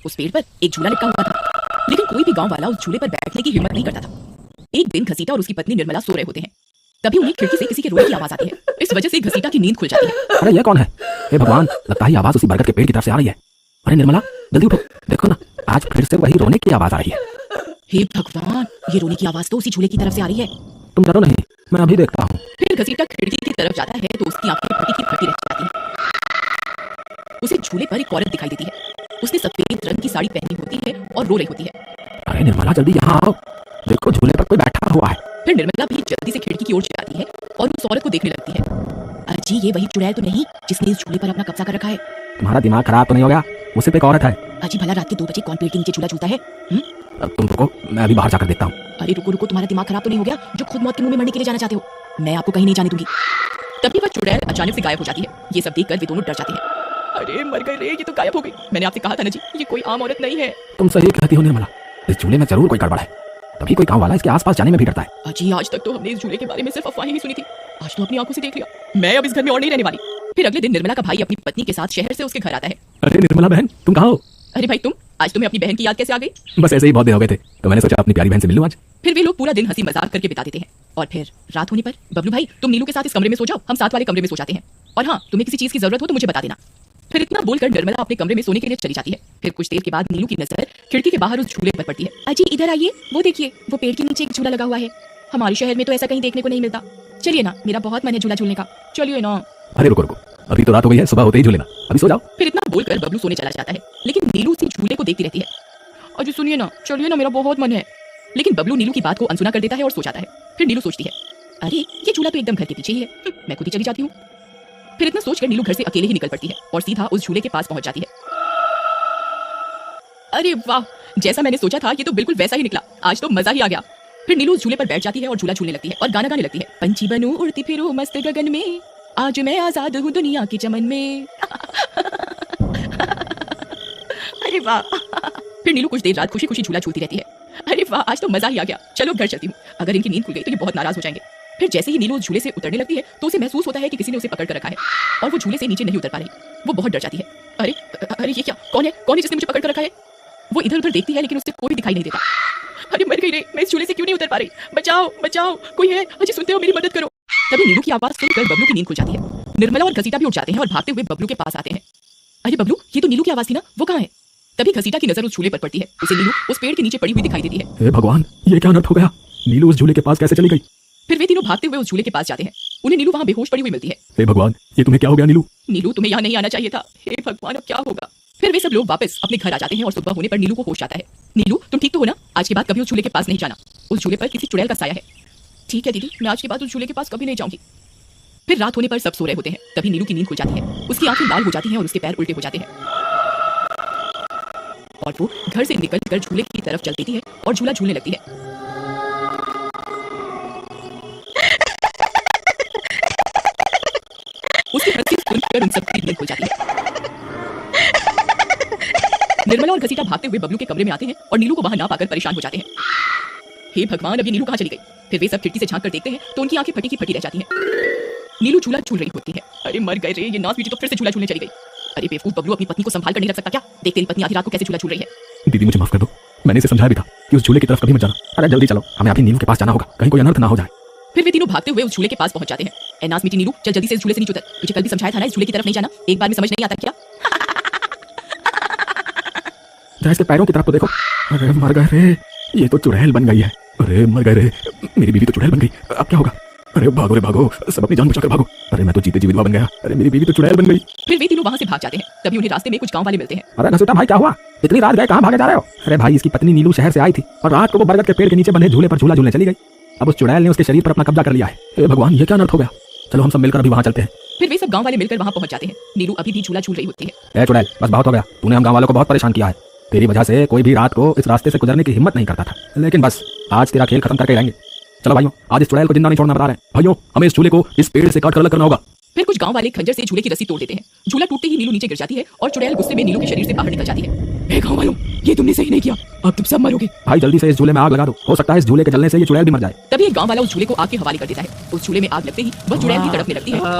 उस पेड़ पर एक झूला लटका हुआ था, लेकिन कोई भी गांव वाला उस झूले पर बैठने की हिम्मत नहीं करता था। एक दिन घसीटा और उसकी पत्नी निर्मला सो रहे होते हैं, तभी उन्हें खिड़की से किसी के रोने की आवाज आती है। इस वजह से घसीटा की नींद खुल जाती है। अरे ये कौन है? हे भगवान, लगता है आवाज उसी बरगद के पेड़ की तरफ से आ रही है। अरे निर्मला, जल्दी उठो, देखो ना, आज फिर से वही रोने की आवाज आ रही है। हे भगवान, ये रोने की आवाज तो उसी झूले की तरफ से आ रही है। तुम डरो नहीं, मैं अभी देखता हूँ। फिर घसीटा खिड़की की तरफ जाता है तो उसकी आंखें फटी की फटी रह जाती हैं। उसे झूले पर एक औरत दिखाई देती है। उसने सफेद रंग की साड़ी पहनी होती है और रो रही होती है। अरे निर्मला, जल्दी यहाँ आओ, देखो झूले पर कोई बैठा हुआ है। फिर निर्मला भी जल्दी से खिड़की की ओर जाती है और उस औरत को देखने लगती है। अजी, ये वही चुड़ैल तो नहीं जिसने इस झूले पर अपना कब्जा कर रखा है? तुम्हारा दिमाग खराब तो नहीं हो गया? वो सिर्फ एक औरत है। अजी, भला रात के 2 बजे कौन पेड़ के नीचे झूला झूलता है? अब तुम रुको, मैं अभी बाहर जाकर देखता हूँ। अरे रुको रुको, तुम्हारा दिमाग खराब तो नहीं हो गया जो खुद मौत के मुंह में मरने के लिए जाना चाहते हो? मैं आपको कहीं नहीं जाने दूंगी। तभी वह चुड़ैल अचानक से गायब हो जाती है। ये सब देखकर वे दोनों डर जाते हैं। अरे मर गई रे, ये तो गायब हो गई। मैंने आपसे कहा था ना जी, ये कोई आम औरत नहीं है। तुम सही कहती हो निर्मला, इस झूले में जरूर कोई गड़बड़ है, तभी कोई गांव वाला इसके आसपास जाने में भी डरता है। अजी, आज तक तो हमने इस झूले के बारे में सिर्फ अफवाहें ही सुनी थी, आज तो अपनी आंखों से देख लिया। मैं अब इस घर में और नहीं रहने वाली। फिर अगले दिन निर्मला का भाई अपनी पत्नी के साथ शहर से उसके घर आता है। अरे निर्मला बहन, तुम कहाँ हो? अरे भाई तुम, आज तुम्हें अपनी बहन की याद कैसे आ गई? बस ऐसे ही बहुत दिन हो गए थे, तो मैंने सोचा अपनी प्यारी बहन से मिल लूं आज। फिर वे लोग पूरा दिन हंसी मजाक करके बिता देते हैं और फिर रात होने पर बबलू भाई, तुम नीलू के साथ इस कमरे में सो जाओ, हम साथ वाले कमरे में सो जाते हैं। और हाँ, तुम्हें किसी चीज की जरूरत हो तो मुझे बता देना। फिर इतना बोलकर निर्मला अपने कमरे में सोने के लिए चली जाती है। फिर कुछ देर के बाद नीलू की नजर खिड़की के बाहर उस झूले पर पड़ती है। अजी इधर आइए, वो देखिए, वो पेड़ के नीचे एक झूला लगा हुआ है। हमारे शहर में तो ऐसा कहीं देखने को नहीं मिलता। चलिए ना, मेरा बहुत मन है झूला झूलने का, चलिए ना। अरे रुको रुको, अभी तो रात हो गई है, सुबह होते ही झूले ना, अभी सो जाओ। फिर इतना बोलकर बबलू सोने चला जाता है, लेकिन नीलू उसी झूले को देखती रहती है। अजी सुनिए ना, चलिए ना, मेरा बहुत मन है। लेकिन बबलू नीलू की बात को अनसुना कर देता है और सो जाता है। फिर नीलू सोचती है, अरे ये झूला तो एकदम घर के पीछे ही है, मैं खुद ही चली जाती हूँ। फिर इतना सोचकर नीलू घर से अकेले ही निकल पड़ती है और सीधा उस झूले के पास पहुंच जाती है। अरे वाह, जैसा मैंने सोचा था ये तो बिल्कुल वैसा ही निकला, आज तो मजा ही आ गया। फिर नीलू उस झूले पर बैठ जाती है और झूला झूलने लगती है और गाना गाने लगती है। पंछी बनूं उड़ती फिरूं मस्त गगन में, आज मैं आजाद हूँ दुनिया के चमन में। अरे वाह। फिर नीलू कुछ देर रात खुशी खुशी झूला झूलती रहती है। अरे वाह, आज तो मजा ही आ गया, चलो घर चलती हूँ, अगर इनकी नींद खुल गई तो ये बहुत नाराज हो जाएंगे। फिर जैसे ही नीलू उस झूले से उतरने लगती है तो उसे महसूस होता है कि किसी ने उसे पकड़ कर रखा है और वो झूले से नीचे नहीं उतर पा रही। वो बहुत डर जाती है। अरे अरे ये क्या, कौन है जिसने मुझे पकड़ कर रखा है? वो इधर उधर देखती है लेकिन उसे कोई दिखाई नहीं देता। अरे मर गई रे, मैं इस झूले से क्यों नहीं उतर पा रही? बचाओ बचाओ, कोई है? अजी सुनते हो, मेरी मदद करो। तभी नीलू की आवाज सुनकर बबलू की नींद खुल जाती है। निर्मला और घसीटा भी उठ जाते हैं और भागते हुए बबलू के पास आते हैं। अरे बबलू, ये तो नीलू की आवाज थी ना, वो कहाँ है? तभी घसीटा की नजर उस झूले पर पड़ती है। उसे नीलू उस पेड़ के नीचे पड़ी हुई दिखाई देती है। हे भगवान, ये क्या अनर्थ हो गया? नीलू उस झूले के पास कैसे चली गई? फिर वे तीनों भागते हुए उस झूले के पास जाते हैं। उन्हें नीलू वहाँ बेहोश पड़ी हुई मिलती है। हे भगवान, ये तुम्हें क्या हो गया नीलू? नीलू, तुम्हें यहाँ नहीं आना चाहिए था। हे भगवान, अब क्या होगा? फिर वे सब लोग वापस अपने घर आ जाते हैं और सुबह होने पर नीलू को होश आता है। नीलू, तुम ठीक तो हो ना? आज के बाद कभी उस झूले के पास नहीं जाना, उस झूले पर किसी चुड़ैल का साया है। ठीक है दीदी, मैं आज के बाद उस झूले के पास कभी नहीं जाऊंगी। फिर रात होने पर सब सो रहे होते हैं, तभी नीलू की नींद खुल जाती है। उसकी आंखें लाल हो जाती हैं और उसके पैर उल्टे हो जाते हैं और वो घर से निकलकर झूले की तरफ चल देती है और झूला झूलने लगती है। उसकी हंसी सुनकर उन सबकी नींद खुल जाती है। निर्मला और घसीटा भागते हुए बबलू के कमरे में आते हैं और नीलू को वहां ना पाकर परेशान हो जाते हैं। हे भगवान, अभी नीलू कहाँ चली गई? फिर वे सब खिड़की से झांक कर देखते हैं तो उनकी आंखें फटी की फटी रह जाती हैं। नीलू झूला झूल रही होती है। अरे मर गए रे, ये नाच बीटी तो फिर से झूला झूलने चली गई। अरे बेवकूफ बबलू, अपनी पत्नी को संभाल कर नहीं रख सकता क्या? देख तेरी पत्नी आधी रात को कैसे झूला झूल रही है। दीदी मुझे माफ कर दो, मैंने इसे समझाया भी था कि उस झूले की तरफ कभी मत जाना। अरे जल्दी चलो, हमें अभी नीलू के पास जाना होगा, कहीं कोई अनर्थ ना हो जाए। फिर वे तीनों भागते हुए उस झूले के पास पहुंच जाते हैं। ए नाच मीठी नीलू, चल जल्दी से इस झूले से नीचे उतर, तुझे कल भी समझाया था ना इस झूले की तरफ नहीं जाना, एक बार में समझ नहीं आता क्या? जरा इसके पैरों की तरफ तो देखो। अरे मर गए रे, ये तो चुड़ैल बन गई है। अरे मर गए रे, मेरी बीवी तो चुड़ैल बन गई, अब क्या होगा? अरे भागो रे भागो, सब अपनी जान बचाकर भागो। अरे मैं तो जीते जी विधवा बन गया। अरे मेरी बीवी तो चुड़ैल बन गई। फिर वे तीनों वहां से भाग जाते हैं। तभी उन्हें रास्ते में कुछ गांव वाले मिलते हैं। अरे घसीटा भाई, क्या हुआ? इतनी रात गए, कहाँ भागे जा रहे हो? अरे भाई, इसकी पत्नी नीलू शहर से आई थी और रात को वो बरगद के पेड़ के नीचे बंधे झूले पर झूला झूलने चली गई। अब उस चुड़ैल ने उसके शरीर पर अपना कब्जा कर लिया है। हे भगवान, ये क्या अनर्थ हो गया? चलो हम सब मिलकर अभी वहाँ चलते हैं। फिर वे सब गांव वाले मिलकर वहां पहुंच जाते हैं। नीलू अभी भी झूला झूल रही होती है। ए चुड़ैल, बस बहुत हो गया, तूने हम गाँव वालों को बहुत परेशान किया है। तेरी वजह से कोई भी रात को इस रास्ते से गुजरने की हिम्मत नहीं करता था, लेकिन बस आज तेरा खेल खत्म करके रहेंगे। चलो भाइयों, आज इस चुड़ैल को जिंदा नहीं छोड़ना बता रहे हैं। भाइयों, हमें इस झूले को इस पेड़ से काट कर अलग करना होगा। फिर कुछ गांव वाले खंजर से झूले की रस्सी तोड़ देते हैं। झूला टूटते ही नीलू नीचे गिर जाती है और चुड़ैल गुस्से में नीलू के शरीर से बाहर निकल जाती है। हे गांव वालों, ये तुमने सही नहीं किया, अब तुम सब मरोगे। भाई जल्दी से इस झूले में आग लगा दो, हो सकता है इस झूले के जलने से ये चुड़ैल भी मर जाए। तभी एक गांव वाला उस झूले को आग के हवाले कर देता है। उस झूले में आग लगते ही वह चुड़ैल भी तड़पने लगती है और